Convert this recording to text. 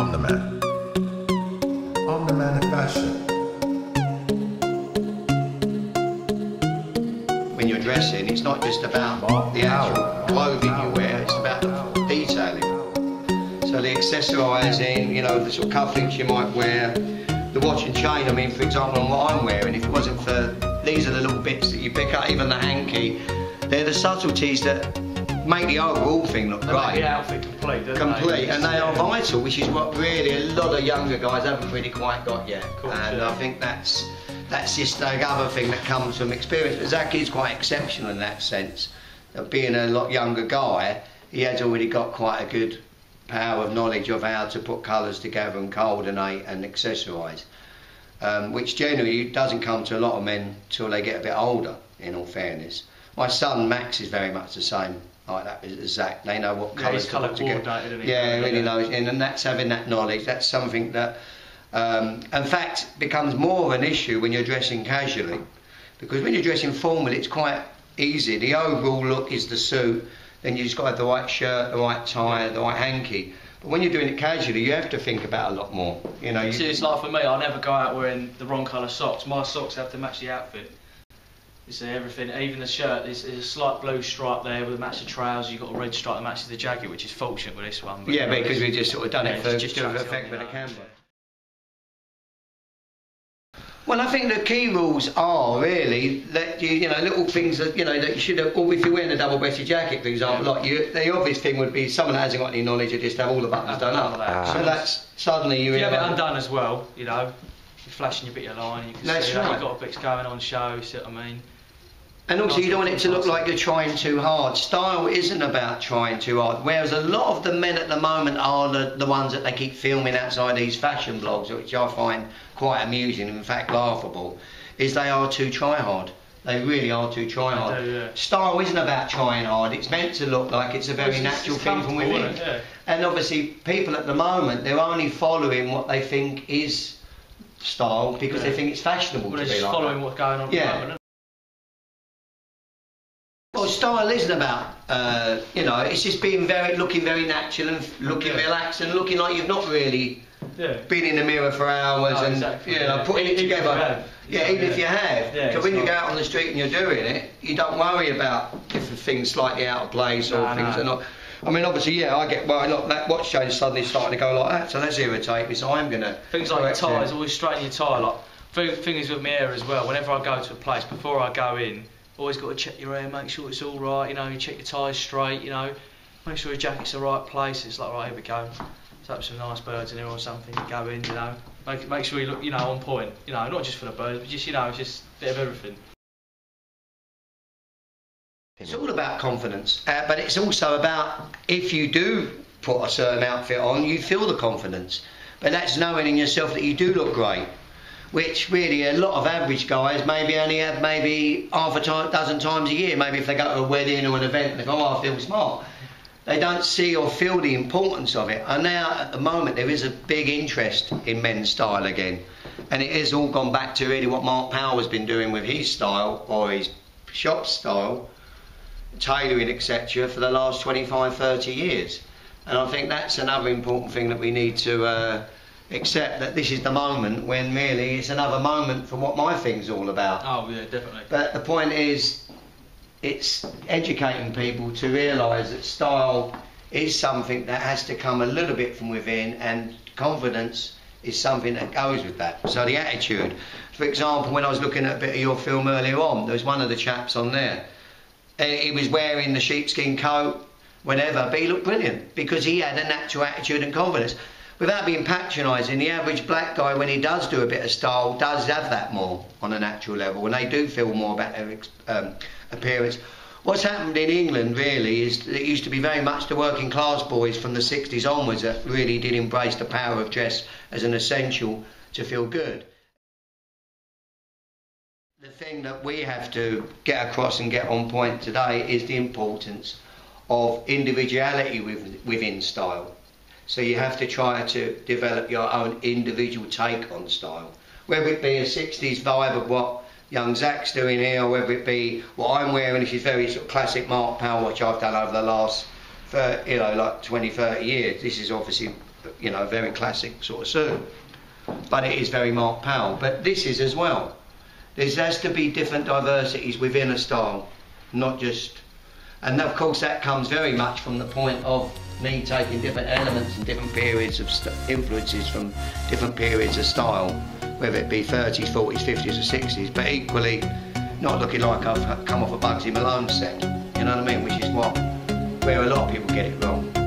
I'm the man. I'm the man of fashion. When you're dressing, it's not just about the actual clothing you wear, it's about the detailing. So the accessorising, you know, the sort of cufflinks you might wear, the watch and chain. I mean, for example, on what I'm wearing, if it wasn't for, these are the little bits that you pick up, even the hanky, they're the subtleties that make the overall thing look great. Make the outfit complete, and they are vital, which is what really a lot of younger guys haven't really quite got yet. I think that's just the other thing that comes from experience. But Zach is quite exceptional in that sense. Being a lot younger guy, he has already got quite a good power of knowledge of how to put colours together and coordinate and accessorise, which generally doesn't come to a lot of men till they get a bit older, in all fairness. My son Max is very much the same like that as Zach. They know what colours to put together. Yeah, he really knows, and that's having that knowledge. That's something that in fact becomes more of an issue when you're dressing casually, because when you're dressing formally it's quite easy. The overall look is the suit, then you just got to have the right shirt, the right tie, the right hanky. But when you're doing it casually, you have to think about a lot more. You know, see, it's like for me, I never go out wearing the wrong colour socks. My socks have to match the outfit. You see, everything, even the shirt, there's a slight blue stripe there with a match of trousers. You've got a red stripe that matches the jacket, which is fortunate with this one. But yeah, because we just sort of done it for just effect with the camera. Well, I think the key rules are really that you know, little things that that you should have. Or if you're wearing a double-breasted jacket, for example, like the obvious thing would be someone that hasn't got any knowledge would just have all the buttons done up. So that's suddenly you have it undone as well. You know, you're flashing your bit of line. You can see that you've got bits going on show. You see what I mean? And also, you don't want it to look like you're trying too hard. Style isn't about trying too hard, whereas a lot of the men at the moment are the ones that they keep filming outside these fashion blogs, which I find quite amusing, in fact laughable, is they are too try hard. They really are too try hard. Yeah. Style isn't about trying hard, it's meant to look like it's a very natural thing from within. Yeah. And obviously, people at the moment, they're only following what they think is style because they think it's fashionable to be like that. They're just following what's going on at the moment. Well, style isn't about, it's just being looking very natural and looking relaxed and looking like you've not really been in the mirror for hours putting it together. Even if you have. Because when you go out on the street and you're doing it, you don't worry about if things slightly out of place or things are not. I mean, obviously, I get worried. Look, that watch chain is suddenly starting to go like that, so that's irritating me. So I'm gonna things like ties, always straighten your tie. Like thing is with my hair as well. Whenever I go to a place, before I go in, always got to check your hair, make sure it's all right, you check your ties straight, make sure your jacket's the right place. It's like, right, here we go. Slap some nice birds in here or something, go in, make sure you look, on point, not just for the birds, but just, it's just a bit of everything. It's all about confidence, but it's also about if you do put a certain outfit on, you feel the confidence. But that's knowing in yourself that you do look great. Which really a lot of average guys maybe only have half a dozen times a year. Maybe if they go to a wedding or an event and they go, oh, I feel smart. They don't see or feel the importance of it. And now at the moment there is a big interest in men's style again. And it has all gone back to really what Mark Powell has been doing with his style or his shop style, tailoring, etc. for the last 25, 30 years. And I think that's another important thing that we need to accept, that this is the moment when really it's another moment from what my thing's all about. Oh yeah, definitely. But the point is, it's educating people to realise that style is something that has to come a little bit from within, and confidence is something that goes with that. So the attitude. For example, when I was looking at a bit of your film earlier on, there was one of the chaps on there. He was wearing the sheepskin coat, whatever, but he looked brilliant because he had a natural attitude and confidence. Without being patronising, the average black guy, when he does do a bit of style, does have that more on a natural level, and they do feel more about their appearance. What's happened in England, really, is that it used to be very much the working class boys from the 60s onwards that really did embrace the power of dress as an essential to feel good. The thing that we have to get across and get on point today is the importance of individuality within style. So you have to try to develop your own individual take on style. Whether it be a 60s vibe of what young Zach's doing here, or whether it be what I'm wearing, which is very sort of classic Mark Powell, which I've done over the last, like 20, 30 years. This is obviously you know, very classic sort of suit. But it is very Mark Powell. But this is as well. There has to be different diversities within a style, not just... And of course that comes very much from the point of me taking different elements and different periods of influences from different periods of style, whether it be 30s, 40s, 50s or 60s, but equally not looking like I've come off a Bugsy Malone set, you know what I mean, which is where a lot of people get it wrong.